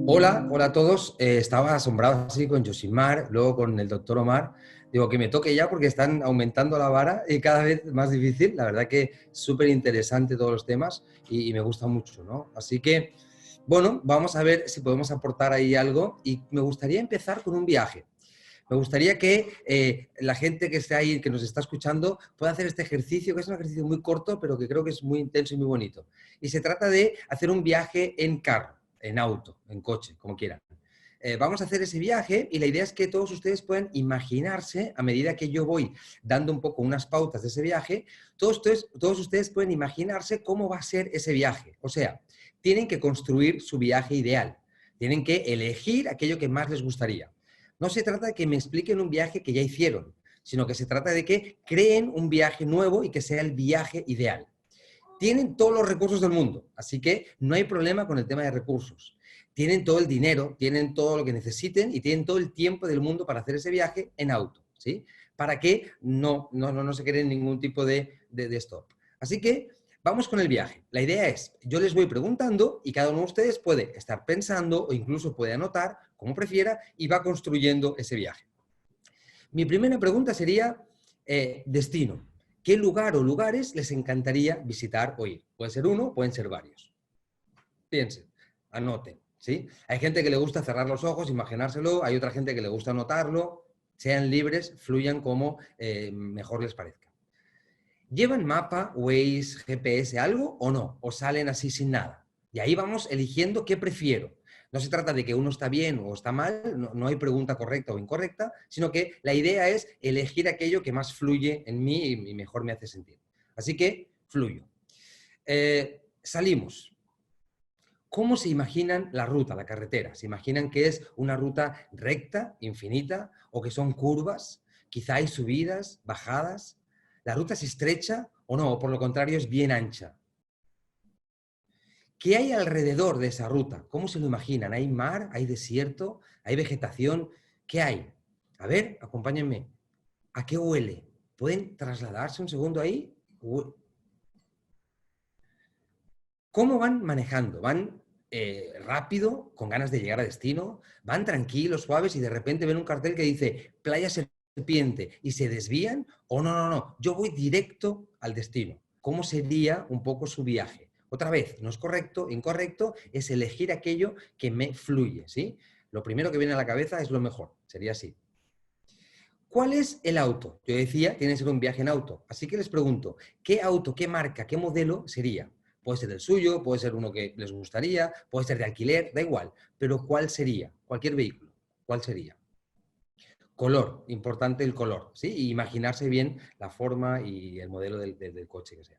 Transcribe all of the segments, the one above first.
Hola, hola a todos. Estaba asombrado así con Josimar, luego con el doctor Omar. Digo que me toque ya porque están aumentando la vara y cada vez más difícil. La verdad que súper interesante todos los temas y me gusta mucho, ¿no? Así que, bueno, vamos a ver si podemos aportar ahí algo y me gustaría empezar con un viaje. Me gustaría que la gente que esté ahí, que nos está escuchando, pueda hacer este ejercicio, que es un ejercicio muy corto, pero que creo que es muy intenso y muy bonito. Y se trata de hacer un viaje en carro, en auto, en coche, como quieran. Vamos a hacer ese viaje y la idea es que todos ustedes puedan imaginarse, a medida que yo voy dando un poco unas pautas de ese viaje, todos ustedes pueden imaginarse cómo va a ser ese viaje. O sea, tienen que construir su viaje ideal, tienen que elegir aquello que más les gustaría. No se trata de que me expliquen un viaje que ya hicieron, sino que se trata de que creen un viaje nuevo y que sea el viaje ideal. Tienen todos los recursos del mundo, así que no hay problema con el tema de recursos. Tienen todo el dinero, tienen todo lo que necesiten y tienen todo el tiempo del mundo para hacer ese viaje en auto, ¿sí? Para que no se creen ningún tipo de stop. Así que vamos con el viaje. La idea es, yo les voy preguntando y cada uno de ustedes puede estar pensando o incluso puede anotar, como prefiera, y va construyendo ese viaje. Mi primera pregunta sería, destino. ¿Qué lugar o lugares les encantaría visitar o ir? Puede ser uno, pueden ser varios. Piensen, anoten, ¿sí? Hay gente que le gusta cerrar los ojos, imaginárselo, hay otra gente que le gusta anotarlo, sean libres, fluyan como mejor les parezca. ¿Llevan mapa, Waze, GPS, algo o no? ¿O salen así sin nada? Y ahí vamos eligiendo qué prefiero. No se trata de que uno está bien o está mal, no hay pregunta correcta o incorrecta, sino que la idea es elegir aquello que más fluye en mí y mejor me hace sentir. Así que fluyo. Salimos. ¿Cómo se imaginan la ruta, la carretera? ¿Se imaginan que es una ruta recta, infinita, o que son curvas? Quizá hay subidas, bajadas. ¿La ruta es estrecha o no? O por lo contrario es bien ancha. ¿Qué hay alrededor de esa ruta? ¿Cómo se lo imaginan? ¿Hay mar? ¿Hay desierto? ¿Hay vegetación? ¿Qué hay? A ver, acompáñenme. ¿A qué huele? ¿Pueden trasladarse un segundo ahí? ¿Cómo van manejando? ¿Van rápido, con ganas de llegar a destino? ¿Van tranquilos, suaves y de repente ven un cartel que dice Playa Serpiente y se desvían? ¿O no, yo voy directo al destino? ¿Cómo sería un poco su viaje? Otra vez, no es correcto, incorrecto, es elegir aquello que me fluye, ¿sí? Lo primero que viene a la cabeza es lo mejor, sería así. ¿Cuál es el auto? Yo decía, tiene que ser un viaje en auto. Así que les pregunto, ¿qué auto, qué marca, qué modelo sería? Puede ser el suyo, puede ser uno que les gustaría, puede ser de alquiler, da igual. Pero ¿cuál sería? Cualquier vehículo. ¿Cuál sería? Color, importante el color, ¿sí? Y imaginarse bien la forma y el modelo del coche que sea.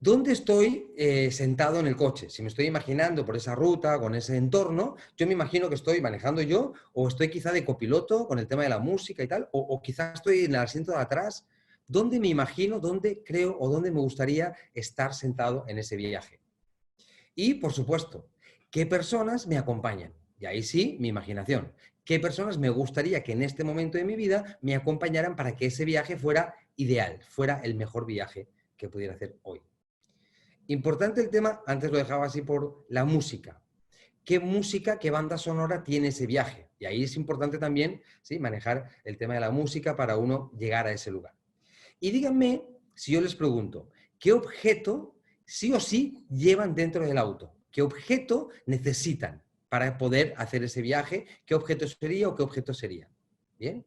¿Dónde estoy sentado en el coche? Si me estoy imaginando por esa ruta, con ese entorno, yo me imagino que estoy manejando yo o estoy quizá de copiloto con el tema de la música y tal, o quizá estoy en el asiento de atrás. ¿Dónde me imagino, dónde creo o dónde me gustaría estar sentado en ese viaje? Y, por supuesto, ¿qué personas me acompañan? Y ahí sí, mi imaginación. ¿Qué personas me gustaría que en este momento de mi vida me acompañaran para que ese viaje fuera ideal, fuera el mejor viaje que pudiera hacer hoy? Importante el tema, antes lo dejaba así por la música. ¿Qué música, qué banda sonora tiene ese viaje? Y ahí es importante también, ¿sí?, manejar el tema de la música para uno llegar a ese lugar. Y díganme, si yo les pregunto, ¿qué objeto sí o sí llevan dentro del auto? ¿Qué objeto necesitan para poder hacer ese viaje? ¿Qué objeto sería o qué objeto sería? ¿Bien?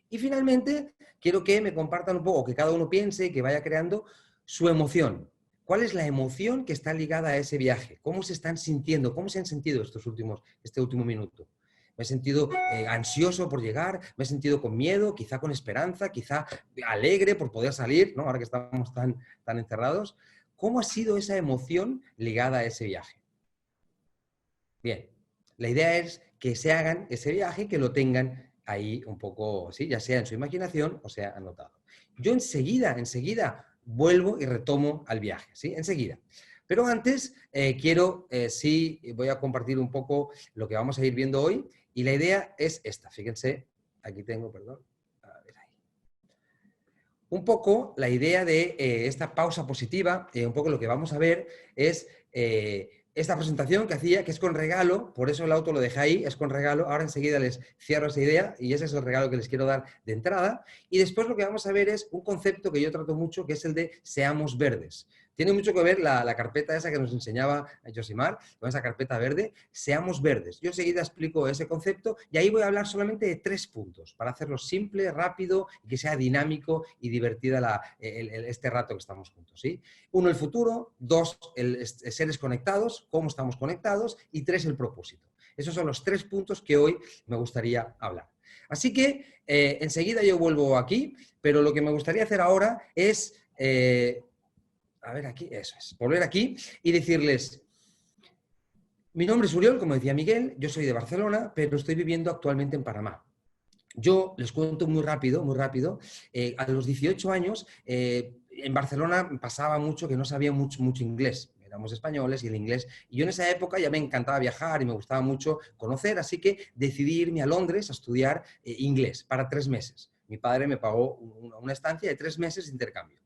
Y finalmente, quiero que me compartan un poco, que cada uno piense, que vaya creando su emoción. ¿Cuál es la emoción que está ligada a ese viaje? ¿Cómo se están sintiendo? ¿Cómo se han sentido este último minuto? Me he sentido ansioso por llegar, me he sentido con miedo, quizá con esperanza, quizá alegre por poder salir, ¿no? Ahora que estamos tan encerrados. ¿Cómo ha sido esa emoción ligada a ese viaje? Bien, la idea es que se hagan ese viaje, que lo tengan ahí un poco, ¿sí?, ya sea en su imaginación o sea anotado. Yo enseguida vuelvo y retomo al viaje, ¿sí? Enseguida. Pero antes sí, voy a compartir un poco lo que vamos a ir viendo hoy y la idea es esta. Fíjense, aquí tengo, perdón. A ver ahí. Un poco la idea de esta pausa positiva, un poco lo que vamos a ver es esta presentación que hacía, que es con regalo, por eso el auto lo dejé ahí, es con regalo. Ahora enseguida les cierro esa idea y ese es el regalo que les quiero dar de entrada. Y después lo que vamos a ver es un concepto que yo trato mucho, que es el de seamos verdes. Tiene mucho que ver la carpeta esa que nos enseñaba Josimar, con esa carpeta verde, seamos verdes. Yo enseguida explico ese concepto y ahí voy a hablar solamente de 3 puntos, para hacerlo simple, rápido y que sea dinámico y divertida este rato que estamos juntos, ¿sí? 1, el futuro; 2, seres conectados, cómo estamos conectados; y 3, el propósito. Esos son los 3 puntos que hoy me gustaría hablar. Así que enseguida yo vuelvo aquí, pero lo que me gustaría hacer ahora es... a ver aquí, eso es, volver aquí y decirles, mi nombre es Uriol, como decía Miguel, yo soy de Barcelona, pero estoy viviendo actualmente en Panamá. Yo les cuento muy rápido, a los 18 años en Barcelona pasaba mucho que no sabía mucho inglés. Éramos españoles y el inglés. Y yo en esa época ya me encantaba viajar y me gustaba mucho conocer, así que decidí irme a Londres a estudiar inglés para 3 meses. Mi padre me pagó una estancia de 3 meses de intercambio.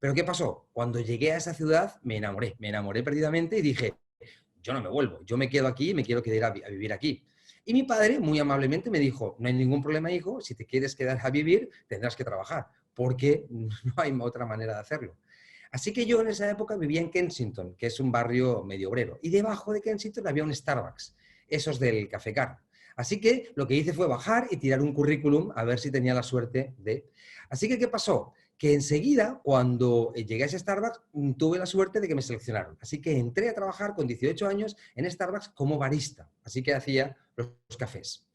Pero ¿qué pasó? Cuando llegué a esa ciudad me enamoré perdidamente y dije, yo no me vuelvo, yo me quedo aquí y me quiero quedar a vivir aquí. Y mi padre muy amablemente me dijo, no hay ningún problema, hijo, si te quieres quedar a vivir tendrás que trabajar, porque no hay otra manera de hacerlo. Así que yo en esa época vivía en Kensington, que es un barrio medio obrero, y debajo de Kensington había un Starbucks, esos del Café Car. Así que lo que hice fue bajar y tirar un currículum a ver si tenía la suerte de... Así que, ¿qué pasó? Que enseguida, cuando llegué a ese Starbucks, tuve la suerte de que me seleccionaron. Así que entré a trabajar con 18 años en Starbucks como barista. Así que hacía los cafés.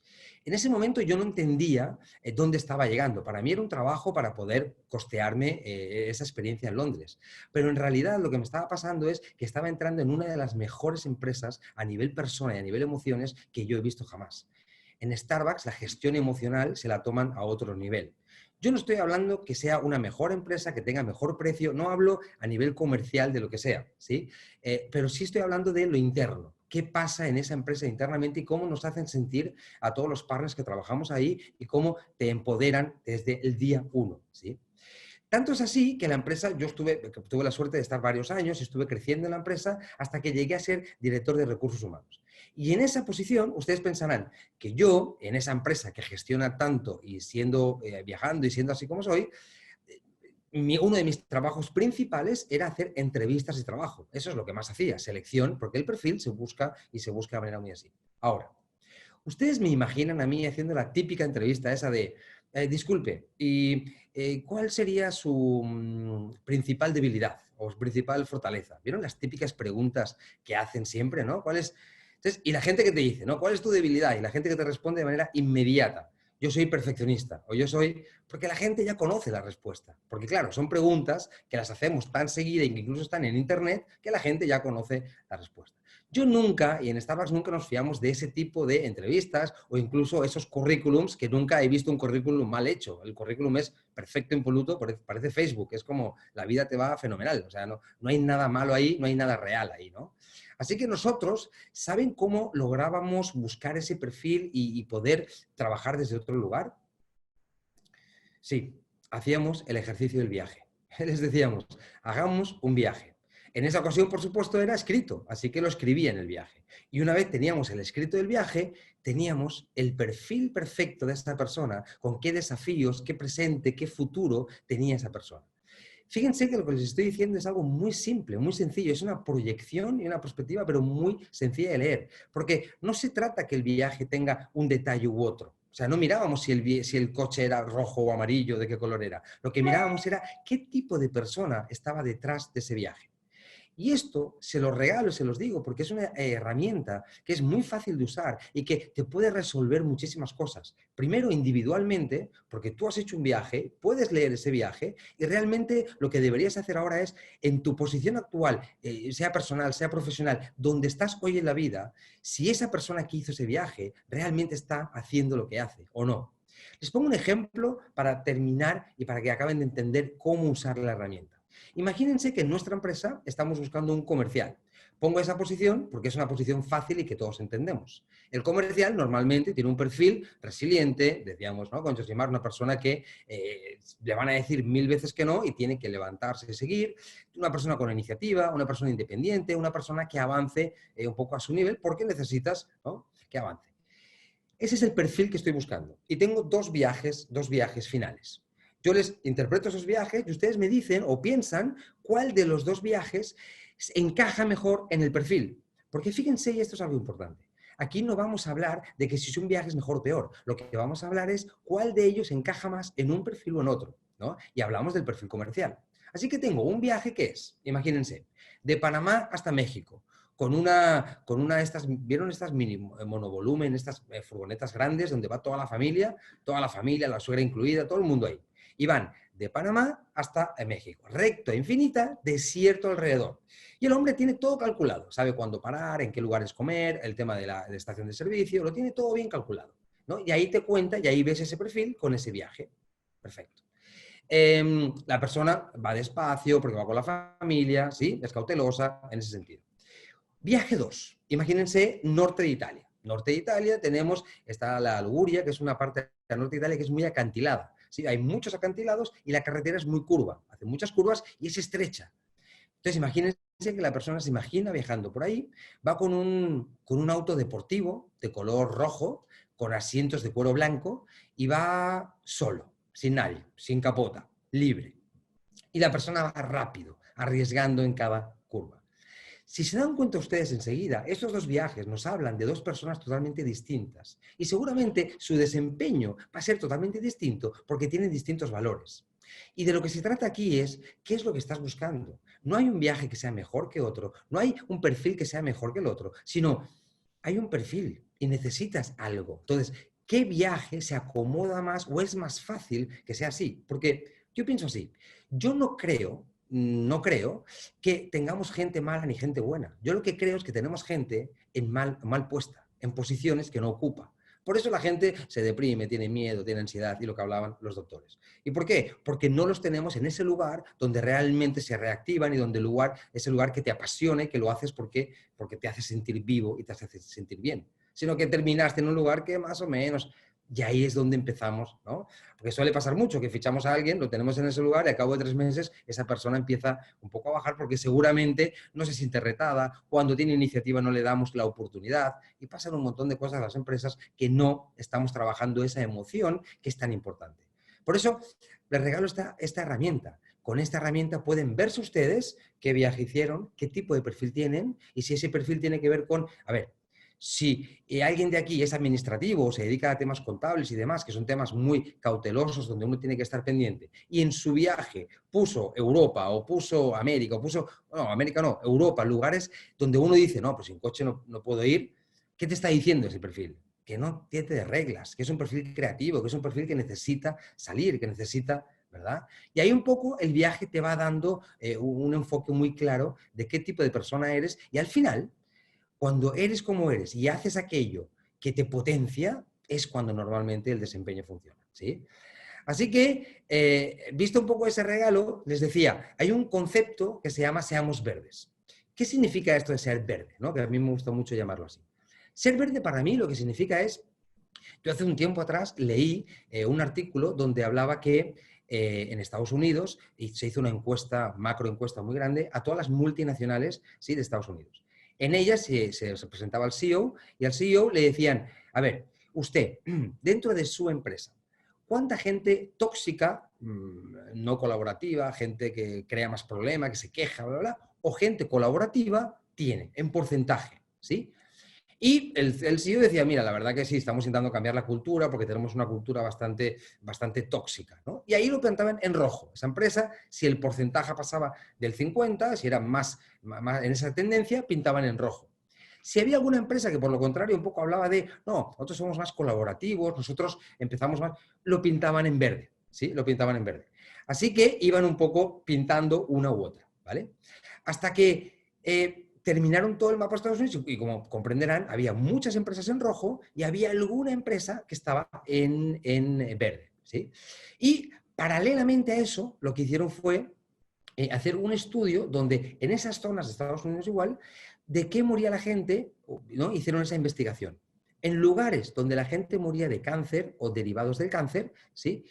En ese momento yo no entendía dónde estaba llegando. Para mí era un trabajo para poder costearme esa experiencia en Londres. Pero en realidad lo que me estaba pasando es que estaba entrando en una de las mejores empresas a nivel persona y a nivel emociones que yo he visto jamás. En Starbucks la gestión emocional se la toman a otro nivel. Yo no estoy hablando que sea una mejor empresa, que tenga mejor precio, no hablo a nivel comercial de lo que sea, ¿sí? Pero sí estoy hablando de lo interno. ¿Qué pasa en esa empresa internamente y cómo nos hacen sentir a todos los partners que trabajamos ahí y cómo te empoderan desde el día 1, ¿sí? Tanto es así que la empresa, tuve la suerte de estar varios años, estuve creciendo en la empresa hasta que llegué a ser director de recursos humanos. Y en esa posición, ustedes pensarán que yo, en esa empresa que gestiona tanto y viajando y siendo así como soy, uno de mis trabajos principales era hacer entrevistas de trabajo. Eso es lo que más hacía, selección, porque el perfil se busca y se busca de manera muy así. Ahora, ustedes me imaginan a mí haciendo la típica entrevista esa de, disculpe, ¿y cuál sería su principal debilidad o su principal fortaleza? ¿Vieron las típicas preguntas que hacen siempre, ¿no? Entonces, y la gente que te dice, ¿no? ¿Cuál es tu debilidad? Y la gente que te responde de manera inmediata. Yo soy perfeccionista o yo soy... Porque la gente ya conoce la respuesta. Porque claro, son preguntas que las hacemos tan seguida y que incluso están en Internet que la gente ya conoce la respuesta. Yo nunca, y en Starbucks nunca nos fiamos de ese tipo de entrevistas o incluso esos currículums que nunca he visto un currículum mal hecho. El currículum es perfecto, impoluto, parece Facebook, es como la vida te va fenomenal. O sea, no hay nada malo ahí, no hay nada real ahí, ¿no? Así que nosotros, ¿saben cómo lográbamos buscar ese perfil y poder trabajar desde otro lugar? Sí, hacíamos el ejercicio del viaje. Les decíamos, hagamos un viaje. En esa ocasión, por supuesto, era escrito, así que lo escribía en el viaje. Y una vez teníamos el escrito del viaje, teníamos el perfil perfecto de esa persona, con qué desafíos, qué presente, qué futuro tenía esa persona. Fíjense que lo que les estoy diciendo es algo muy simple, muy sencillo, es una proyección y una perspectiva, pero muy sencilla de leer, porque no se trata que el viaje tenga un detalle u otro. O sea, no mirábamos si el coche era rojo o amarillo, de qué color era. Lo que mirábamos era qué tipo de persona estaba detrás de ese viaje. Y esto se los regalo, se los digo, porque es una herramienta que es muy fácil de usar y que te puede resolver muchísimas cosas. Primero, individualmente, porque tú has hecho un viaje, puedes leer ese viaje y realmente lo que deberías hacer ahora es, en tu posición actual, sea personal, sea profesional, donde estás hoy en la vida, si esa persona que hizo ese viaje realmente está haciendo lo que hace o no. Les pongo un ejemplo para terminar y para que acaben de entender cómo usar la herramienta. Imagínense que en nuestra empresa estamos buscando un comercial. Pongo esa posición porque es una posición fácil y que todos entendemos. El comercial normalmente tiene un perfil resiliente, decíamos, ¿no? Con Josimar, una persona que le van a decir 1000 veces que no y tiene que levantarse y seguir, una persona con iniciativa, una persona independiente, una persona que avance un poco a su nivel porque necesitas, ¿no?, que avance. Ese es el perfil que estoy buscando. Y tengo dos viajes finales. Yo les interpreto esos viajes y ustedes me dicen o piensan cuál de los dos viajes encaja mejor en el perfil. Porque fíjense, y esto es algo importante, aquí no vamos a hablar de que si un viaje es mejor o peor. Lo que vamos a hablar es cuál de ellos encaja más en un perfil o en otro, ¿no? Y hablamos del perfil comercial. Así que tengo un viaje que es, imagínense, de Panamá hasta México, con una de estas, ¿vieron estas mini monovolumen, estas furgonetas grandes donde va toda la familia, la suegra incluida, todo el mundo ahí? Y van de Panamá hasta México, recto, infinita, desierto alrededor. Y el hombre tiene todo calculado, sabe cuándo parar, en qué lugares comer, el tema de la estación de servicio, lo tiene todo bien calculado, ¿no? Y ahí te cuenta, y ahí ves ese perfil con ese viaje. Perfecto. La persona va despacio porque va con la familia, ¿sí? Es cautelosa en ese sentido. Viaje 2. Imagínense norte de Italia. Norte de Italia está la Liguria, que es una parte del norte de Italia que es muy acantilada. ¿Sí? Hay muchos acantilados y la carretera es muy curva. Hace muchas curvas y es estrecha. Entonces imagínense que la persona se imagina viajando por ahí, va con un auto deportivo de color rojo, con asientos de cuero blanco y va solo, sin nadie, sin capota, libre. Y la persona va rápido, arriesgando en cada curva. Si se dan cuenta ustedes enseguida, estos dos viajes nos hablan de dos personas totalmente distintas y seguramente su desempeño va a ser totalmente distinto porque tienen distintos valores. Y de lo que se trata aquí es, ¿qué es lo que estás buscando? No hay un viaje que sea mejor que otro, no hay un perfil que sea mejor que el otro, sino hay un perfil y necesitas algo. Entonces, ¿qué viaje se acomoda más o es más fácil que sea así? Porque yo pienso así, yo no creo que tengamos gente mala ni gente buena. Yo lo que creo es que tenemos gente mal puesta, en posiciones que no ocupa. Por eso la gente se deprime, tiene miedo, tiene ansiedad y lo que hablaban los doctores. ¿Y por qué? Porque no los tenemos en ese lugar donde realmente se reactivan y donde es el lugar que te apasiona y que lo haces porque te hace sentir vivo y te hace sentir bien. Sino que terminaste en un lugar que más o menos... Y ahí es donde empezamos, ¿no? Porque suele pasar mucho que fichamos a alguien, lo tenemos en ese lugar y a cabo de 3 meses esa persona empieza un poco a bajar porque seguramente no se siente retada, cuando tiene iniciativa no le damos la oportunidad y pasan un montón de cosas en las empresas que no estamos trabajando esa emoción que es tan importante. Por eso les regalo esta herramienta. Con esta herramienta pueden verse ustedes qué viaje hicieron, qué tipo de perfil tienen y si ese perfil tiene que ver con, a ver, si alguien de aquí es administrativo o se dedica a temas contables y demás, que son temas muy cautelosos donde uno tiene que estar pendiente, y en su viaje puso Europa o puso América o puso, no, América no, Europa, lugares donde uno dice, no, pues sin coche no puedo ir, ¿qué te está diciendo ese perfil? Que no tiene reglas, que es un perfil creativo, que es un perfil que necesita salir, que necesita... ¿verdad? Y ahí un poco el viaje te va dando un enfoque muy claro de qué tipo de persona eres y al final cuando eres como eres y haces aquello que te potencia, es cuando normalmente el desempeño funciona, ¿sí? Así que, visto un poco ese regalo, les decía, hay un concepto que se llama seamos verdes. ¿Qué significa esto de ser verde? ¿No? Que a mí me gusta mucho llamarlo así. Ser verde para mí lo que significa es, yo hace un tiempo atrás leí un artículo donde hablaba que en Estados Unidos y se hizo una encuesta, macroencuesta muy grande, a todas las multinacionales, ¿sí?, de Estados Unidos. En ellas se presentaba al CEO y al CEO le decían, a ver, usted, dentro de su empresa, ¿cuánta gente tóxica, no colaborativa, gente que crea más problemas, que se queja, bla, bla, o gente colaborativa tiene en porcentaje? ¿Sí? Y el CEO decía, mira, la verdad que sí, estamos intentando cambiar la cultura porque tenemos una cultura bastante tóxica, ¿no? Y ahí lo plantaban en rojo. Esa empresa, si el porcentaje pasaba del 50, si era más en esa tendencia, pintaban en rojo. Si había alguna empresa que por lo contrario un poco hablaba de, no, nosotros somos más colaborativos, nosotros empezamos más, lo pintaban en verde, ¿sí? Lo pintaban en verde. Así que iban un poco pintando una u otra, ¿vale? Hasta que terminaron todo el mapa de Estados Unidos y como comprenderán, había muchas empresas en rojo y había alguna empresa que estaba en verde, ¿sí? Y paralelamente a eso, lo que hicieron fue hacer un estudio donde en esas zonas de Estados Unidos igual, de qué moría la gente, ¿no? Hicieron esa investigación. En lugares donde la gente moría de cáncer o derivados del cáncer, ¿sí?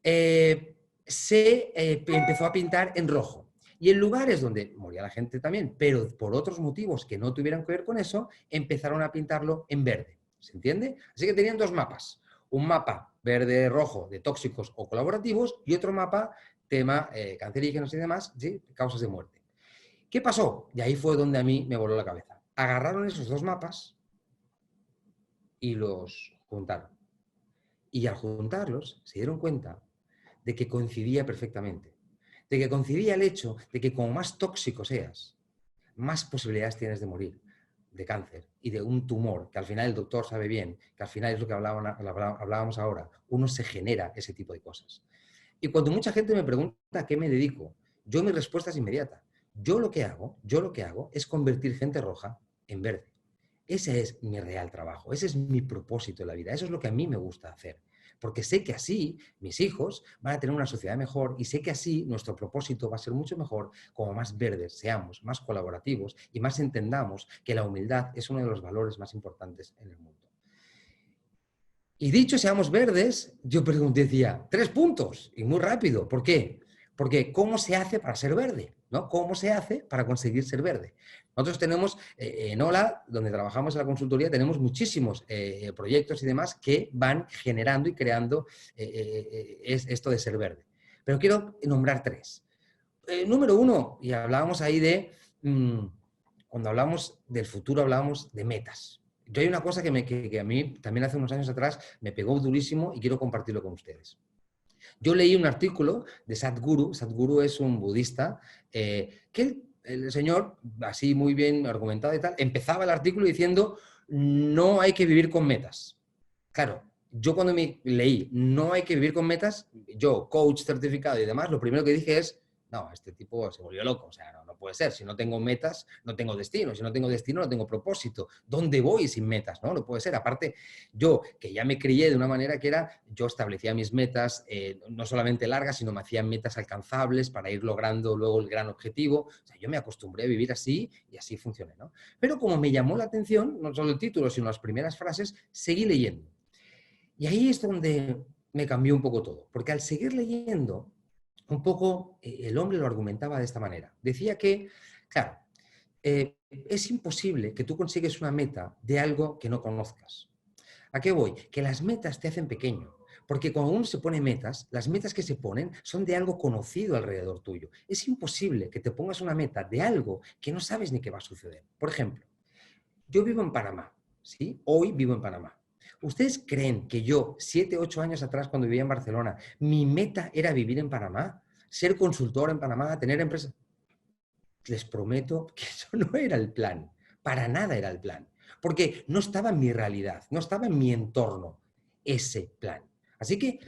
Se empezó a pintar en rojo. Y en lugares donde moría la gente también, pero por otros motivos que no tuvieran que ver con eso, empezaron a pintarlo en verde. ¿Se entiende? Así que tenían dos mapas. Un mapa verde-rojo de tóxicos o colaborativos y otro mapa tema cancerígenos y demás, ¿sí? Causas de muerte. ¿Qué pasó? Y ahí fue donde a mí me voló la cabeza. Agarraron esos dos mapas y los juntaron. Y al juntarlos se dieron cuenta de que coincidía perfectamente. De que coincidía el hecho de que como más tóxico seas, más posibilidades tienes de morir de cáncer y de un tumor, que al final el doctor sabe bien, que al final es lo que hablábamos ahora, uno se genera ese tipo de cosas. Y cuando mucha gente me pregunta a qué me dedico, yo mi respuesta es inmediata. Yo lo que hago es convertir gente roja en verde. Ese es mi real trabajo, ese es mi propósito en la vida, eso es lo que a mí me gusta hacer. Porque sé que así mis hijos van a tener una sociedad mejor y sé que así nuestro propósito va a ser mucho mejor como más verdes seamos, más colaborativos y más entendamos que la humildad es uno de los valores más importantes en el mundo. Y dicho seamos verdes, yo decía, 3 puntos, y muy rápido. ¿Por qué? Porque ¿cómo se hace para ser verde? ¿No? ¿Cómo se hace para conseguir ser verde? Nosotros tenemos, en Ola, donde trabajamos en la consultoría, tenemos muchísimos proyectos y demás que van generando y creando esto de ser verde. Pero quiero nombrar 3. Número 1, y hablábamos ahí de, cuando hablamos del futuro, hablábamos de metas. Yo hay una cosa que a mí también hace unos años atrás me pegó durísimo y quiero compartirlo con ustedes. Yo leí un artículo de Sadhguru. Sadhguru es un budista que el señor, así muy bien argumentado y tal, empezaba el artículo diciendo no hay que vivir con metas. Claro, yo cuando me leí no hay que vivir con metas, yo, coach certificado y demás, lo primero que dije es no, este tipo se volvió loco, o sea, no puede ser. Si no tengo metas, no tengo destino. Si no tengo destino, no tengo propósito. ¿Dónde voy sin metas? No puede ser. Aparte, yo, que ya me crié de una manera que era, yo establecía mis metas, no solamente largas, sino me hacía metas alcanzables para ir logrando luego el gran objetivo. O sea, yo me acostumbré a vivir así y así funcioné, ¿no? Pero como me llamó la atención, no solo el título, sino las primeras frases, seguí leyendo. Y ahí es donde me cambió un poco todo. Porque al seguir leyendo, un poco el hombre lo argumentaba de esta manera. Decía que, claro, es imposible que tú consigues una meta de algo que no conozcas. ¿A qué voy? Que las metas te hacen pequeño. Porque cuando uno se pone metas, las metas que se ponen son de algo conocido alrededor tuyo. Es imposible que te pongas una meta de algo que no sabes ni qué va a suceder. Por ejemplo, yo vivo en Panamá, ¿sí? Hoy vivo en Panamá. ¿Ustedes creen que yo, 7, 8 años atrás, cuando vivía en Barcelona, mi meta era vivir en Panamá? Ser consultor en Panamá, tener empresa. Les prometo que eso no era el plan. Para nada era el plan. Porque no estaba en mi realidad, no estaba en mi entorno ese plan. Así que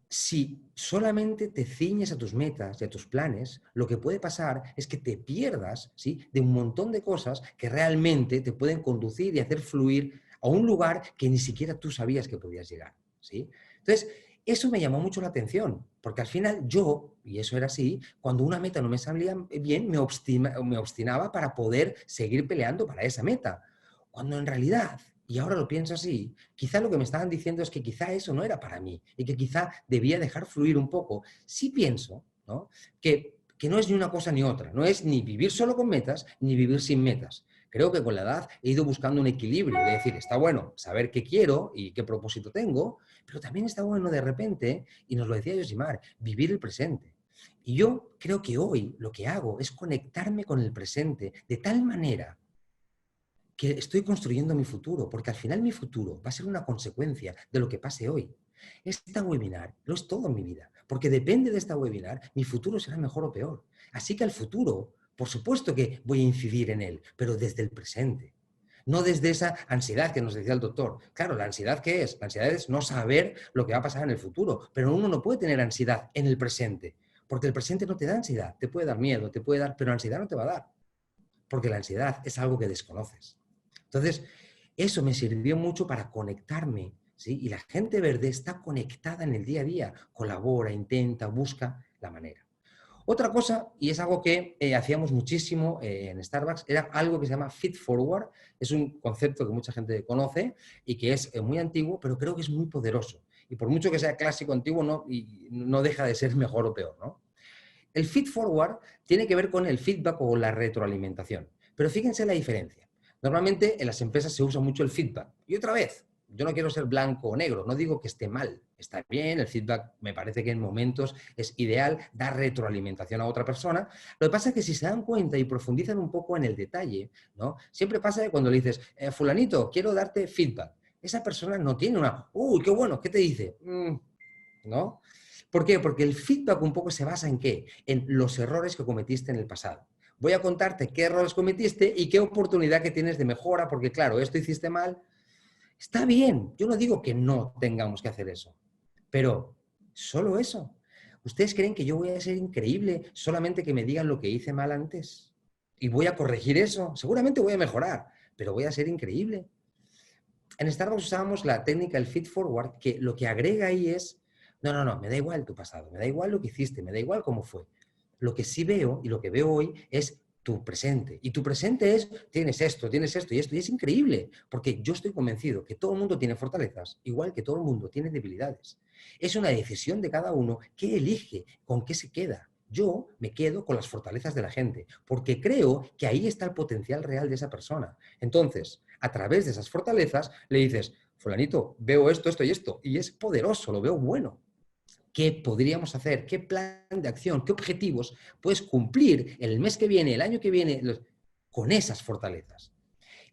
si solamente te ciñes a tus metas y a tus planes, lo que puede pasar es que te pierdas, ¿sí?, de un montón de cosas que realmente te pueden conducir y hacer fluir a un lugar que ni siquiera tú sabías que podías llegar, ¿sí? Entonces, eso me llamó mucho la atención, porque al final yo, y eso era así, cuando una meta no me salía bien, me obstinaba para poder seguir peleando para esa meta. Cuando en realidad, y ahora lo pienso así, quizá lo que me estaban diciendo es que quizá eso no era para mí y que quizá debía dejar fluir un poco. Sí pienso, ¿no?, que no es ni una cosa ni otra, no es ni vivir solo con metas ni vivir sin metas. Creo que con la edad he ido buscando un equilibrio, de decir, está bueno saber qué quiero y qué propósito tengo, pero también está bueno de repente, y nos lo decía Yosimar, vivir el presente. Y yo creo que hoy lo que hago es conectarme con el presente de tal manera que estoy construyendo mi futuro, porque al final mi futuro va a ser una consecuencia de lo que pase hoy. Esta webinar lo es todo en mi vida, porque depende de esta webinar, mi futuro será mejor o peor. Así que el futuro, por supuesto que voy a incidir en él, pero desde el presente. No desde esa ansiedad que nos decía el doctor. Claro, ¿la ansiedad qué es? La ansiedad es no saber lo que va a pasar en el futuro, pero uno no puede tener ansiedad en el presente, porque el presente no te da ansiedad, te puede dar miedo, te puede dar, pero ansiedad no te va a dar, porque la ansiedad es algo que desconoces. Entonces, eso me sirvió mucho para conectarme, ¿sí? Y la gente verde está conectada en el día a día, colabora, intenta, busca la manera. Otra cosa, y es algo que hacíamos muchísimo en Starbucks, era algo que se llama feed forward. Es un concepto que mucha gente conoce y que es muy antiguo, pero creo que es muy poderoso. Y por mucho que sea clásico antiguo, no deja de ser mejor o peor, ¿no? El feed forward tiene que ver con el feedback o la retroalimentación. Pero fíjense la diferencia. Normalmente en las empresas se usa mucho el feedback. Y otra vez, yo no quiero ser blanco o negro, no digo que esté mal, está bien, el feedback me parece que en momentos es ideal dar retroalimentación a otra persona. Lo que pasa es que si se dan cuenta y profundizan un poco en el detalle, ¿no? Siempre pasa que cuando le dices, fulanito, quiero darte feedback, esa persona no tiene una, uy, qué bueno, ¿qué te dice? ¿No? ¿Por qué? Porque el feedback un poco se basa en qué? En los errores que cometiste en el pasado. Voy a contarte qué errores cometiste y qué oportunidad que tienes de mejora, porque claro, esto hiciste mal. Está bien, yo no digo que no tengamos que hacer eso, pero solo eso. ¿Ustedes creen que yo voy a ser increíble solamente que me digan lo que hice mal antes? Y voy a corregir eso. Seguramente voy a mejorar, pero voy a ser increíble. En Starbucks usábamos la técnica del feed forward, que lo que agrega ahí es, no, me da igual tu pasado, me da igual lo que hiciste, me da igual cómo fue. Lo que sí veo y lo que veo hoy es tu presente. Y tu presente es, tienes esto y esto. Y es increíble, porque yo estoy convencido que todo el mundo tiene fortalezas, igual que todo el mundo tiene debilidades. Es una decisión de cada uno qué elige, con qué se queda. Yo me quedo con las fortalezas de la gente, porque creo que ahí está el potencial real de esa persona. Entonces, a través de esas fortalezas, le dices, fulanito, veo esto, esto y esto, y es poderoso, lo veo bueno. ¿Qué podríamos hacer? ¿Qué plan de acción? ¿Qué objetivos puedes cumplir el mes que viene, el año que viene, con esas fortalezas?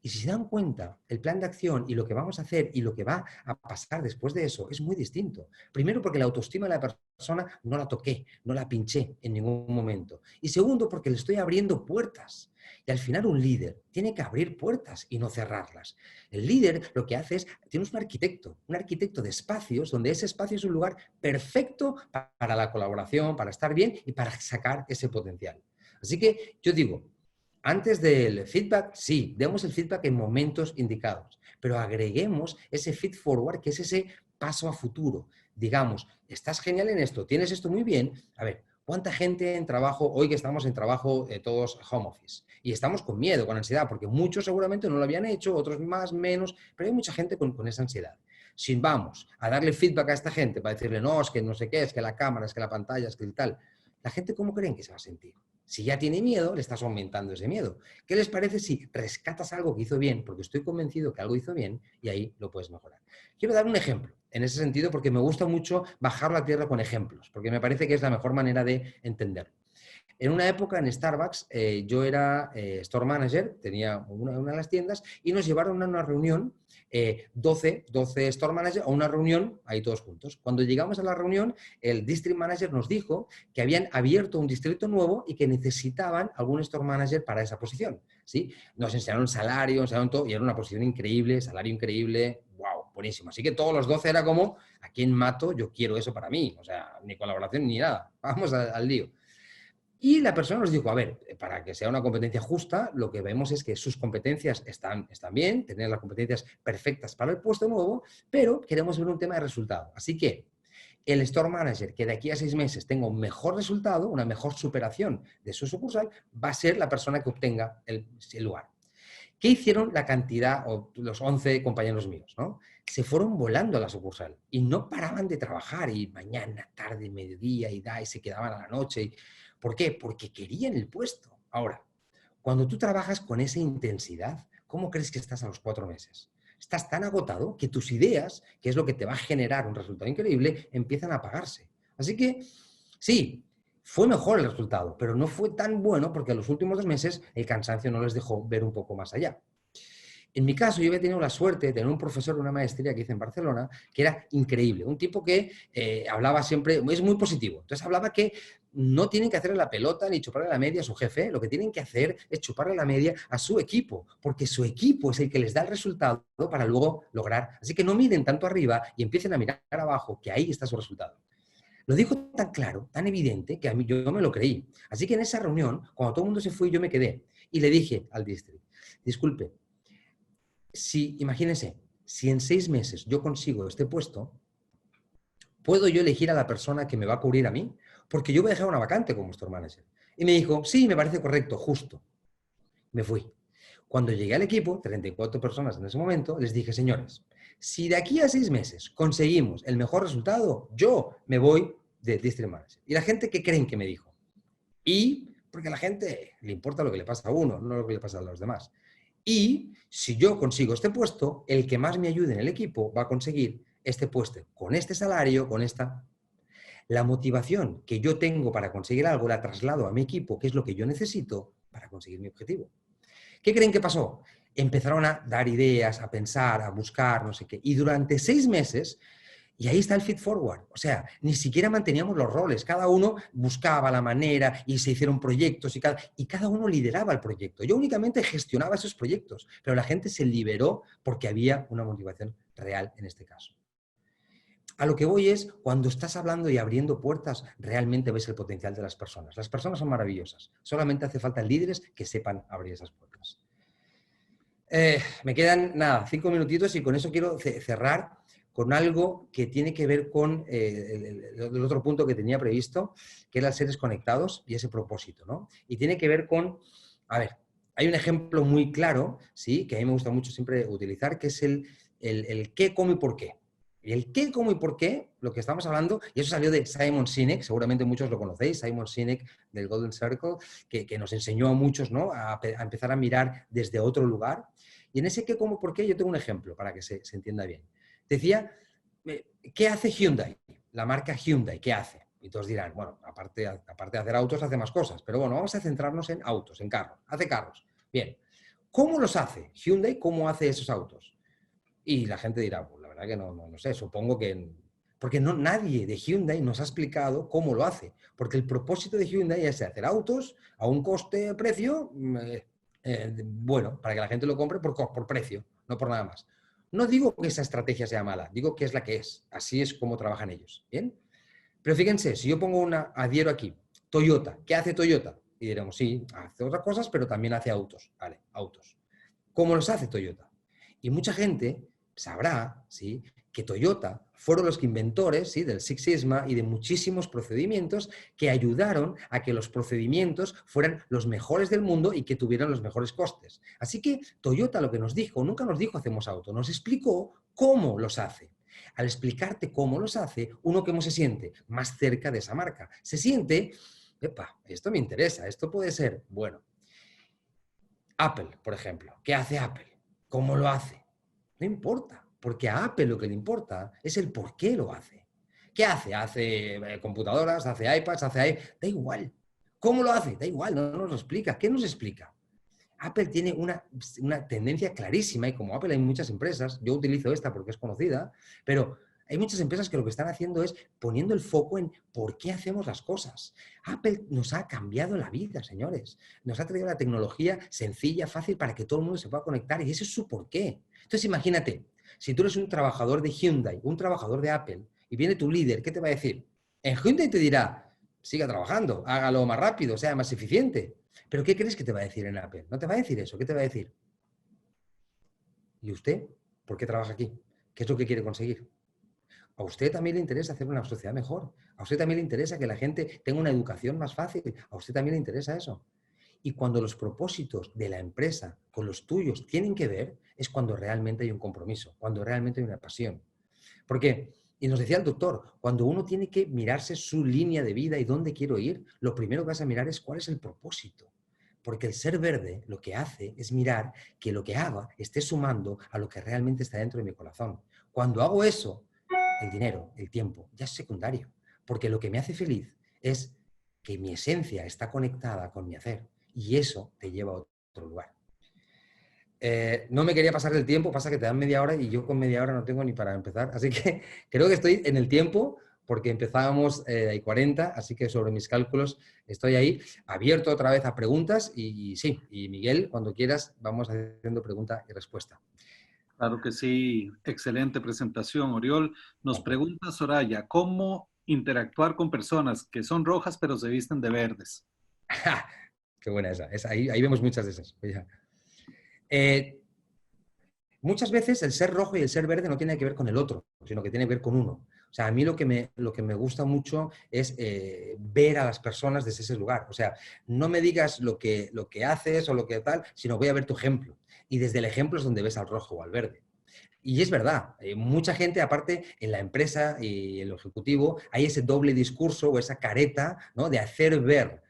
Y si se dan cuenta, el plan de acción y lo que vamos a hacer y lo que va a pasar después de eso es muy distinto. Primero, porque la autoestima de la persona no la toqué, no la pinché en ningún momento. Y segundo, porque le estoy abriendo puertas. Y al final un líder tiene que abrir puertas y no cerrarlas. El líder lo que hace es, tienes un arquitecto de espacios, donde ese espacio es un lugar perfecto para la colaboración, para estar bien y para sacar ese potencial. Así que yo digo, antes del feedback, sí, demos el feedback en momentos indicados, pero agreguemos ese feed forward, que es ese paso a futuro. Digamos, estás genial en esto, tienes esto muy bien. A ver, ¿cuánta gente en trabajo, hoy que estamos en trabajo todos home office, y estamos con miedo, con ansiedad, porque muchos seguramente no lo habían hecho, otros más, menos, pero hay mucha gente con esa ansiedad. Si vamos a darle feedback a esta gente para decirle, no, es que no sé qué, es que la cámara, es que la pantalla, es que el tal, ¿la gente cómo creen que se va a sentir? Si ya tiene miedo, le estás aumentando ese miedo. ¿Qué les parece si rescatas algo que hizo bien? Porque estoy convencido que algo hizo bien y ahí lo puedes mejorar. Quiero dar un ejemplo en ese sentido porque me gusta mucho bajar la tierra con ejemplos, porque me parece que es la mejor manera de entenderlo. En una época en Starbucks yo era store manager, tenía una de las tiendas y nos llevaron a una reunión 12 store managers a una reunión ahí todos juntos. Cuando llegamos a la reunión, el district manager nos dijo que habían abierto un distrito nuevo y que necesitaban algún store manager para esa posición. ¿Sí? Nos enseñaron salario, nos enseñaron todo y era una posición increíble, salario increíble, wow, buenísimo. Así que todos los 12 era como, ¿a quién mato? Yo quiero eso para mí. O sea, ni colaboración ni nada. Vamos al lío. Y la persona nos dijo, a ver, para que sea una competencia justa, lo que vemos es que sus competencias están bien, tener las competencias perfectas para el puesto nuevo, pero queremos ver un tema de resultado. Así que el store manager que de aquí a 6 meses tenga un mejor resultado, una mejor superación de su sucursal, va a ser la persona que obtenga el lugar. ¿Qué hicieron la cantidad, o los 11 compañeros míos, ¿no? Se fueron volando a la sucursal y no paraban de trabajar y mañana, tarde, mediodía y se quedaban a la noche. ¿Por qué? Porque querían el puesto. Ahora, cuando tú trabajas con esa intensidad, ¿cómo crees que estás a los 4 meses? Estás tan agotado que tus ideas, que es lo que te va a generar un resultado increíble, empiezan a apagarse. Así que, sí, fue mejor el resultado, pero no fue tan bueno porque en los últimos 2 meses el cansancio no les dejó ver un poco más allá. En mi caso, yo había tenido la suerte de tener un profesor de una maestría que hice en Barcelona, que era increíble, un tipo que hablaba siempre, es muy positivo. Entonces hablaba que no tienen que hacerle la pelota ni chuparle la media a su jefe, lo que tienen que hacer es chuparle la media a su equipo, porque su equipo es el que les da el resultado para luego lograr. Así que no miren tanto arriba y empiecen a mirar abajo, que ahí está su resultado. Lo dijo tan claro, tan evidente, que a mí yo me lo creí. Así que en esa reunión, cuando todo el mundo se fue, yo me quedé y le dije al district, disculpe, si, imagínense, si en 6 meses yo consigo este puesto, ¿puedo yo elegir a la persona que me va a cubrir a mí? porque yo voy a dejar una vacante como store manager. Y me dijo, sí, me parece correcto, justo. Me fui. Cuando llegué al equipo, 34 personas en ese momento, les dije, señores, si de aquí a 6 meses conseguimos el mejor resultado, yo me voy de District Manager. ¿Y la gente qué creen que me dijo? Y porque a la gente le importa lo que le pasa a uno, no lo que le pasa a los demás. Y si yo consigo este puesto, el que más me ayude en el equipo va a conseguir este puesto con este salario, con esta... La motivación que yo tengo para conseguir algo la traslado a mi equipo, que es lo que yo necesito para conseguir mi objetivo. ¿Qué creen que pasó? Empezaron a dar ideas, a pensar, a buscar, no sé qué. Y durante 6 meses, y ahí está el feed forward. O sea, ni siquiera manteníamos los roles. Cada uno buscaba la manera y se hicieron proyectos y cada uno lideraba el proyecto. Yo únicamente gestionaba esos proyectos, pero la gente se liberó porque había una motivación real en este caso. A lo que voy es, cuando estás hablando y abriendo puertas, realmente ves el potencial de las personas. Las personas son maravillosas. Solamente hace falta líderes que sepan abrir esas puertas. Me quedan, nada, 5 minutitos y con eso quiero cerrar con algo que tiene que ver con el otro punto que tenía previsto, que era seres conectados y ese propósito, ¿no? Y tiene que ver con, a ver, hay un ejemplo muy claro, ¿sí? Que a mí me gusta mucho siempre utilizar, que es el qué, cómo y por qué. Y el qué, cómo y por qué, lo que estamos hablando, y eso salió de Simon Sinek, seguramente muchos lo conocéis, Simon Sinek del Golden Circle, que nos enseñó a muchos, ¿no? A empezar a mirar desde otro lugar. Y en ese qué, cómo, por qué, yo tengo un ejemplo para que se entienda bien. Decía, ¿qué hace Hyundai? La marca Hyundai, ¿qué hace? Y todos dirán, bueno, aparte de hacer autos, hace más cosas. Pero bueno, vamos a centrarnos en autos, en carros. Hace carros. Bien. ¿Cómo los hace Hyundai? ¿Cómo hace esos autos? Y la gente dirá, pues la verdad que no sé, supongo que... Porque nadie de Hyundai nos ha explicado cómo lo hace. Porque el propósito de Hyundai es hacer autos a un coste-precio, bueno, para que la gente lo compre por precio, no por nada más. No digo que esa estrategia sea mala, digo que es la que es. Así es como trabajan ellos. ¿Bien? Pero fíjense, si yo pongo una adhiero aquí, Toyota, ¿qué hace Toyota? Y diremos, sí, hace otras cosas, pero también hace autos. Vale, autos. ¿Cómo los hace Toyota? Y mucha gente sabrá, ¿sí?, que Toyota fueron los inventores, ¿sí?, del Six Sigma y de muchísimos procedimientos que ayudaron a que los procedimientos fueran los mejores del mundo y que tuvieran los mejores costes. Así que Toyota lo que nos dijo, nunca nos dijo hacemos auto, nos explicó cómo los hace. Al explicarte cómo los hace, uno cómo se siente más cerca de esa marca. Se siente, epa, esto me interesa, esto puede ser bueno. Apple, por ejemplo. ¿Qué hace Apple? ¿Cómo lo hace? No importa, porque a Apple lo que le importa es el por qué lo hace. ¿Qué hace? Hace computadoras, hace iPads, Da igual. ¿Cómo lo hace? Da igual, no nos lo explica. ¿Qué nos explica? Apple tiene una tendencia clarísima y como Apple hay muchas empresas, yo utilizo esta porque es conocida, pero hay muchas empresas que lo que están haciendo es poniendo el foco en por qué hacemos las cosas. Apple nos ha cambiado la vida, señores. Nos ha traído la tecnología sencilla, fácil, para que todo el mundo se pueda conectar y ese es su porqué. Entonces imagínate, si tú eres un trabajador de Hyundai, un trabajador de Apple, y viene tu líder, ¿qué te va a decir? En Hyundai te dirá, siga trabajando, hágalo más rápido, sea más eficiente. ¿Pero qué crees que te va a decir en Apple? No te va a decir eso, ¿qué te va a decir? ¿Y usted? ¿Por qué trabaja aquí? ¿Qué es lo que quiere conseguir? A usted también le interesa hacer una sociedad mejor. A usted también le interesa que la gente tenga una educación más fácil. A usted también le interesa eso. Y cuando los propósitos de la empresa con los tuyos tienen que ver, es cuando realmente hay un compromiso, cuando realmente hay una pasión. Porque, y nos decía el doctor, cuando uno tiene que mirarse su línea de vida y dónde quiero ir, lo primero que vas a mirar es cuál es el propósito. Porque el ser verde lo que hace es mirar que lo que haga esté sumando a lo que realmente está dentro de mi corazón. Cuando hago eso, el dinero, el tiempo, ya es secundario. Porque lo que me hace feliz es que mi esencia está conectada con mi hacer. Y eso te lleva a otro lugar. No me quería pasar del tiempo, pasa que te dan media hora y yo con media hora no tengo ni para empezar. Así que creo que estoy en el tiempo porque empezábamos a 40, así que sobre mis cálculos estoy ahí, abierto otra vez a preguntas y sí, y Miguel, cuando quieras, vamos haciendo pregunta y respuesta. Claro que sí, excelente presentación, Oriol. Nos pregunta Soraya, ¿cómo interactuar con personas que son rojas pero se visten de verdes? Qué buena esa. Ahí vemos muchas de esas. Muchas veces el ser rojo y el ser verde no tiene que ver con el otro, sino que tiene que ver con uno. O sea, a mí lo que me gusta mucho es ver a las personas desde ese lugar. O sea, no me digas lo que haces o lo que tal, sino voy a ver tu ejemplo. Y desde el ejemplo es donde ves al rojo o al verde. Y es verdad, mucha gente, aparte, en la empresa y en lo ejecutivo, hay ese doble discurso o esa careta, ¿no?, de hacer ver.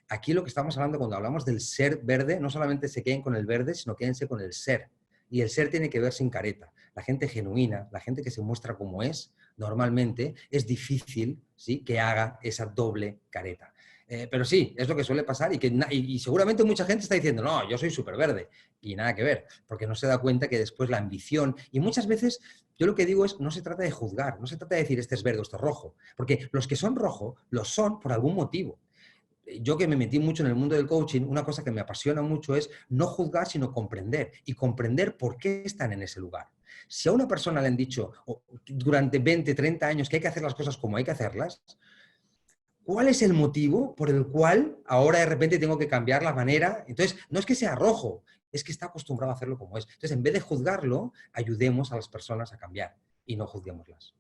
Aquí lo que estamos hablando cuando hablamos del ser verde, no solamente se queden con el verde, sino quédense con el ser. Y el ser tiene que ver sin careta. La gente genuina, la gente que se muestra como es, normalmente es difícil, ¿sí?, que haga esa doble careta. Pero sí, es lo que suele pasar y seguramente mucha gente está diciendo, no, yo soy súper verde. Y nada que ver, porque no se da cuenta que después la ambición, y muchas veces yo lo que digo es, no se trata de juzgar, no se trata de decir este es verde o este es rojo, porque los que son rojo, lo son por algún motivo. Yo que me metí mucho en el mundo del coaching, una cosa que me apasiona mucho es no juzgar, sino comprender y comprender por qué están en ese lugar. Si a una persona le han dicho durante 20, 30 años que hay que hacer las cosas como hay que hacerlas, ¿cuál es el motivo por el cual ahora de repente tengo que cambiar la manera? Entonces, no es que sea rojo, es que está acostumbrado a hacerlo como es. Entonces, en vez de juzgarlo, ayudemos a las personas a cambiar y no juzguémoslas.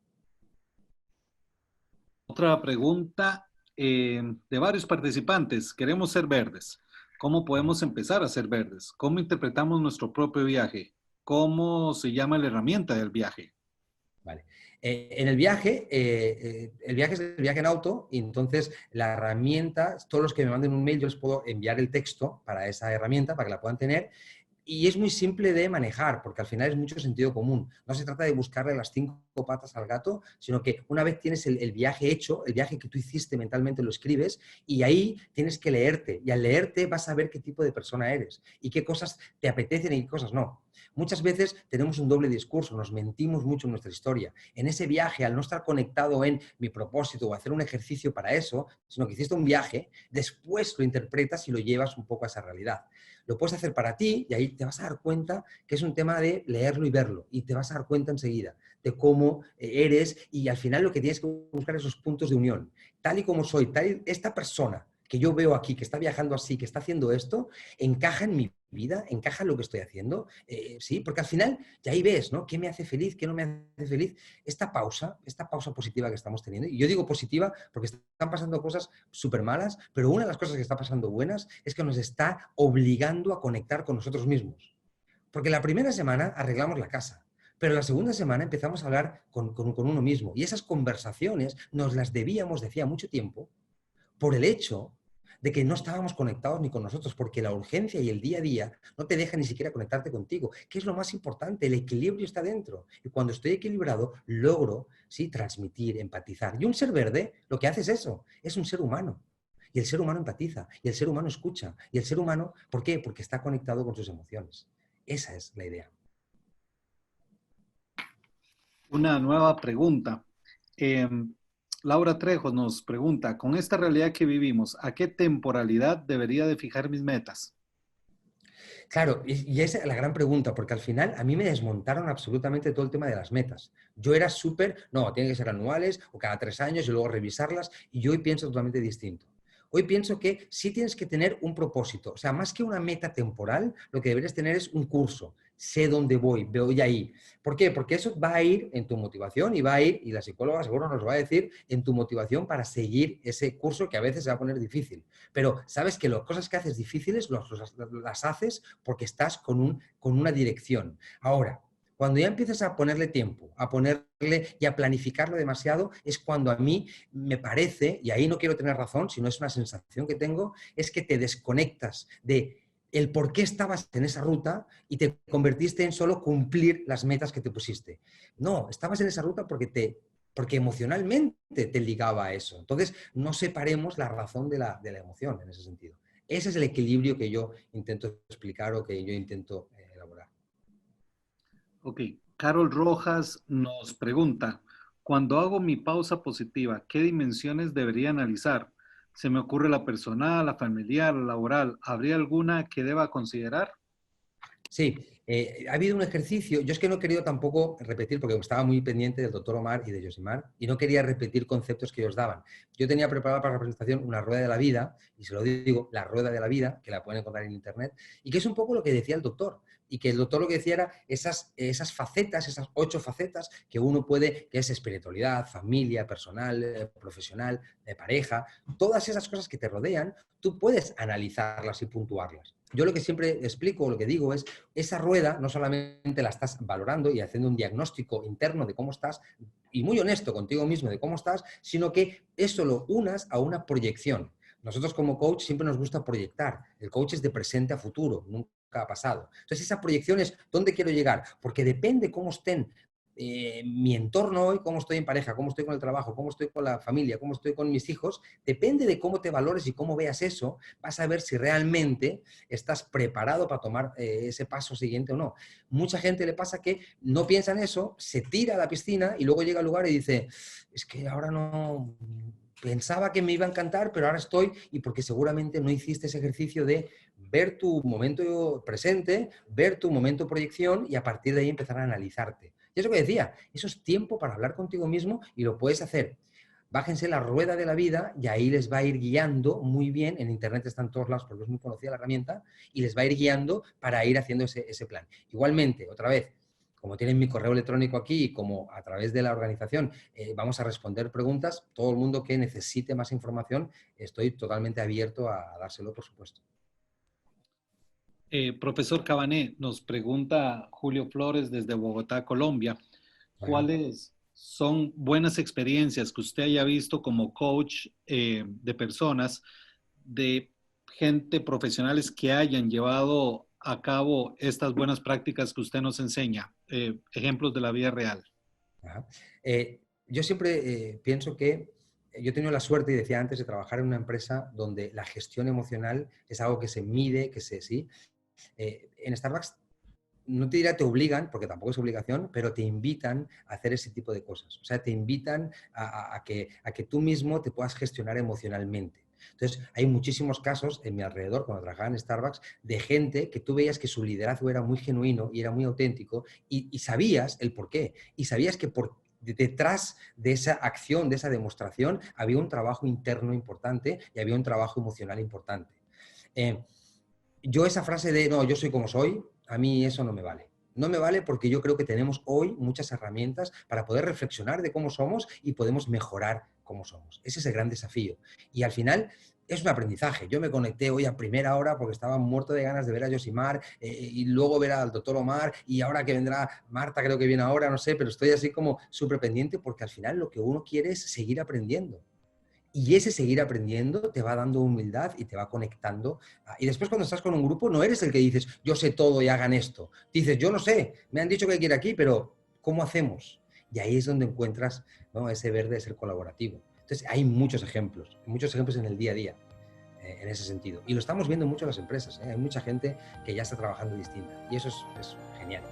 Otra pregunta de varios participantes. Queremos ser verdes. ¿Cómo podemos empezar a ser verdes? ¿Cómo interpretamos nuestro propio viaje? ¿Cómo se llama la herramienta del viaje? Vale. En el viaje es el viaje en auto y entonces la herramienta, todos los que me manden un mail, yo les puedo enviar el texto para esa herramienta, para que la puedan tener. Y es muy simple de manejar, porque al final es mucho sentido común. No se trata de buscarle las 5 patas al gato, sino que una vez tienes el viaje hecho, el viaje que tú hiciste mentalmente lo escribes y ahí tienes que leerte. Y al leerte vas a ver qué tipo de persona eres y qué cosas te apetecen y qué cosas no. Muchas veces tenemos un doble discurso, nos mentimos mucho en nuestra historia. En ese viaje, al no estar conectado en mi propósito o hacer un ejercicio para eso, sino que hiciste un viaje, después lo interpretas y lo llevas un poco a esa realidad. Lo puedes hacer para ti y ahí te vas a dar cuenta que es un tema de leerlo y verlo y te vas a dar cuenta enseguida de cómo eres y al final lo que tienes que buscar es esos puntos de unión. Tal y como soy, esta persona que yo veo aquí, que está viajando así, que está haciendo esto, encaja en mi vida, encaja en lo que estoy haciendo, sí, porque al final ya ahí ves, ¿no? ¿Qué me hace feliz? ¿Qué no me hace feliz? Esta pausa positiva que estamos teniendo, y yo digo positiva porque están pasando cosas súper malas, pero una de las cosas que está pasando buenas es que nos está obligando a conectar con nosotros mismos. Porque la primera semana arreglamos la casa, pero la segunda semana empezamos a hablar con uno mismo, y esas conversaciones nos las debíamos de hacía mucho tiempo por el hecho de que no estábamos conectados ni con nosotros, porque la urgencia y el día a día no te deja ni siquiera conectarte contigo, que es lo más importante, el equilibrio está dentro. Y cuando estoy equilibrado, logro, sí, transmitir, empatizar. Y un ser verde lo que hace es eso, es un ser humano. Y el ser humano empatiza, y el ser humano escucha, y el ser humano, ¿por qué? Porque está conectado con sus emociones. Esa es la idea. Una nueva pregunta. Eh, Laura Trejo nos pregunta, con esta realidad que vivimos, ¿a qué temporalidad debería de fijar mis metas? Claro, y esa es la gran pregunta, porque al final a mí me desmontaron absolutamente todo el tema de las metas. Yo era súper, no, tienen que ser anuales o cada 3 años y luego revisarlas, y yo hoy pienso totalmente distinto. Hoy pienso que sí tienes que tener un propósito, o sea, más que una meta temporal, lo que deberías tener es un curso. Sé dónde voy ahí. ¿Por qué? Porque eso va a ir en tu motivación y va a ir, y la psicóloga seguro nos va a decir, en tu motivación para seguir ese curso que a veces se va a poner difícil. Pero sabes que las cosas que haces difíciles las haces porque estás con una dirección. Ahora, cuando ya empiezas a ponerle tiempo, a ponerle y a planificarlo demasiado, es cuando a mí me parece, y ahí no quiero tener razón, sino es una sensación que tengo, es que te desconectas de el por qué estabas en esa ruta y te convertiste en solo cumplir las metas que te pusiste. No, estabas en esa ruta porque emocionalmente te ligaba a eso. Entonces, no separemos la razón de la emoción en ese sentido. Ese es el equilibrio que yo intento explicar o que yo intento elaborar. Ok, Carol Rojas nos pregunta, cuando hago mi pausa positiva, ¿qué dimensiones debería analizar? Se me ocurre la personal, la familiar, la laboral. ¿Habría alguna que deba considerar? Sí, Ha habido un ejercicio, yo es que no he querido tampoco repetir, porque estaba muy pendiente del doctor Omar y de Josimar, y no quería repetir conceptos que ellos daban. Yo tenía preparada para la presentación una rueda de la vida, y se lo digo, la rueda de la vida, que la pueden encontrar en internet, y que es un poco lo que decía el doctor. Y que el doctor lo que decía era esas facetas, esas 8 facetas que uno puede, que es espiritualidad, familia, personal, profesional, de pareja, todas esas cosas que te rodean, tú puedes analizarlas y puntuarlas. Yo lo que siempre explico, lo que digo es, esa rueda no solamente la estás valorando y haciendo un diagnóstico interno de cómo estás, y muy honesto contigo mismo de cómo estás, sino que eso lo unas a una proyección. Nosotros como coach siempre nos gusta proyectar. El coach es de presente a futuro, nunca a pasado. Entonces esa proyección es dónde quiero llegar, porque depende cómo estén mi entorno hoy, cómo estoy en pareja, cómo estoy con el trabajo, cómo estoy con la familia, cómo estoy con mis hijos, depende de cómo te valores y cómo veas eso, vas a ver si realmente estás preparado para tomar ese paso siguiente o no. Mucha gente le pasa que no piensa en eso, se tira a la piscina y luego llega al lugar y dice, es que ahora no, pensaba que me iba a encantar, pero ahora estoy, y porque seguramente no hiciste ese ejercicio de ver tu momento presente, ver tu momento proyección y a partir de ahí empezar a analizarte. Y eso que decía, eso es tiempo para hablar contigo mismo y lo puedes hacer. Bájense la rueda de la vida y ahí les va a ir guiando muy bien. En internet está en todos lados porque es muy conocida la herramienta y les va a ir guiando para ir haciendo ese plan. Igualmente, otra vez, como tienen mi correo electrónico aquí y como a través de la organización vamos a responder preguntas, todo el mundo que necesite más información, estoy totalmente abierto a dárselo, por supuesto. Profesor Cabané, nos pregunta Julio Flores desde Bogotá, Colombia. Bueno. ¿Cuáles son buenas experiencias que usted haya visto como coach de personas, de gente profesionales que hayan llevado a cabo estas buenas prácticas que usted nos enseña? Ejemplos de la vida real. Yo siempre pienso que yo he tenido la suerte, y decía antes, de trabajar en una empresa donde la gestión emocional es algo que se mide, que se sí. En Starbucks no te dirá te obligan, porque tampoco es obligación, pero te invitan a hacer ese tipo de cosas. O sea, te invitan a que tú mismo te puedas gestionar emocionalmente. Entonces, hay muchísimos casos en mi alrededor, cuando trabajaba en Starbucks, de gente que tú veías que su liderazgo era muy genuino y era muy auténtico y sabías el por qué. Y sabías que detrás de esa acción, de esa demostración, había un trabajo interno importante y había un trabajo emocional importante. Yo esa frase de, no, yo soy como soy, a mí eso no me vale. No me vale porque yo creo que tenemos hoy muchas herramientas para poder reflexionar de cómo somos y podemos mejorar cómo somos. Ese es el gran desafío. Y al final es un aprendizaje. Yo me conecté hoy a primera hora porque estaba muerto de ganas de ver a Josimar y luego ver al doctor Omar y ahora que vendrá Marta, creo que viene ahora, no sé, pero estoy así como súper pendiente porque al final lo que uno quiere es seguir aprendiendo. Y ese seguir aprendiendo te va dando humildad y te va conectando. Y después cuando estás con un grupo no eres el que dices, yo sé todo y hagan esto. Dices, yo no sé, me han dicho que hay que ir aquí, pero ¿cómo hacemos? Y ahí es donde encuentras, ¿no?, ese verde de ser colaborativo. Entonces hay muchos ejemplos en el día a día en ese sentido. Y lo estamos viendo mucho en las empresas. Hay mucha gente que ya está trabajando distinta y eso es genial.